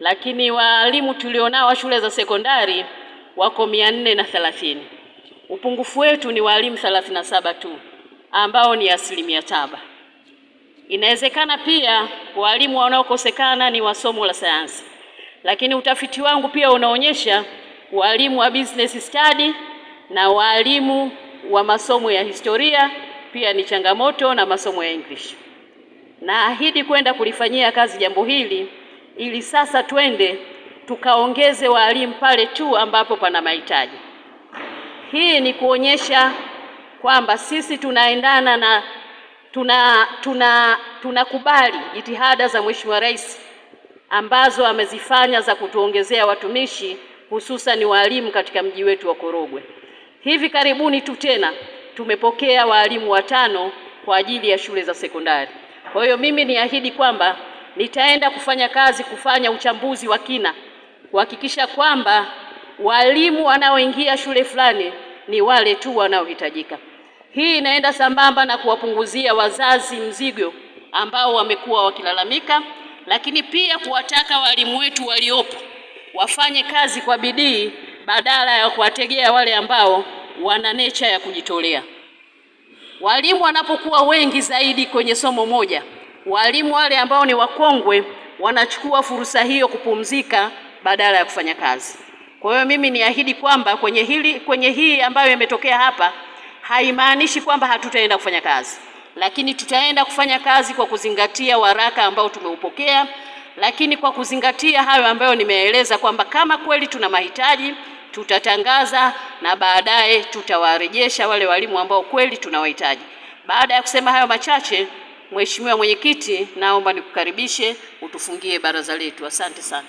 lakini walimu tulionao wa shule za sekondari wako 430. Upungufu wetu ni walimu 37 tu ambao ni 7%. Inawezekana pia walimu wanaokosekana ni wa somo la sayansi, lakini utafiti wangu pia unaonyesha walimu wa business study na walimu wa masomo ya historia pia ni changamoto, na masomo ya English. Naahidi kwenda kulifanyia kazi jambo hili ili sasa twende tukaongeze walimu pale tu ambapo pana mahitaji. Hii ni kuonyesha kwamba sisi tunaendana na tunakubali jitihada za Mheshimiwa Rais ambazo amezifanya za kutuongezea watumishi, hususan walimu katika mji wetu wa Korogwe. Hivi karibuni tu tena tumepokea walimu 5 kwa ajili ya shule za sekondari. Kwa hiyo mimi niahidi kwamba nitaenda kufanya uchambuzi wa kina kuhakikisha kwamba walimu wanaoingia shule fulani ni wale tu wanaohitajika. Hii inaenda sambamba na kuwapunguzia wazazi mzigo ambao wamekuwa wakilalamika, lakini pia kuwataka walimu wetu waliopo wafanye kazi kwa bidii badala ya kuwategea wale ambao wana nature ya kujitolea. Walimu wanapokuwa wengi zaidi kwenye somo moja, walimu wale ambao ni wakongwe wanachukua fursa hiyo kupumzika badala ya kufanya kazi. Kwa hiyo mimi niahidi kwamba kwenye hii ambayo imetokea hapa haimaanishi kwamba hatutaenda kufanya kazi, lakini tutaenda kufanya kazi kwa kuzingatia waraka ambao tumeupokea, lakini kwa kuzingatia hayo ambayo nimeeleza kwamba kama kweli tuna mahitaji tutatangaza na baadaye tutawarejesha wale walimu ambao kweli tunawahitaji. Baada ya kusema hayo machache, Mheshimiwa Mwenyekiti, naomba nikukaribishe utufungie baraza letu. Asante sana.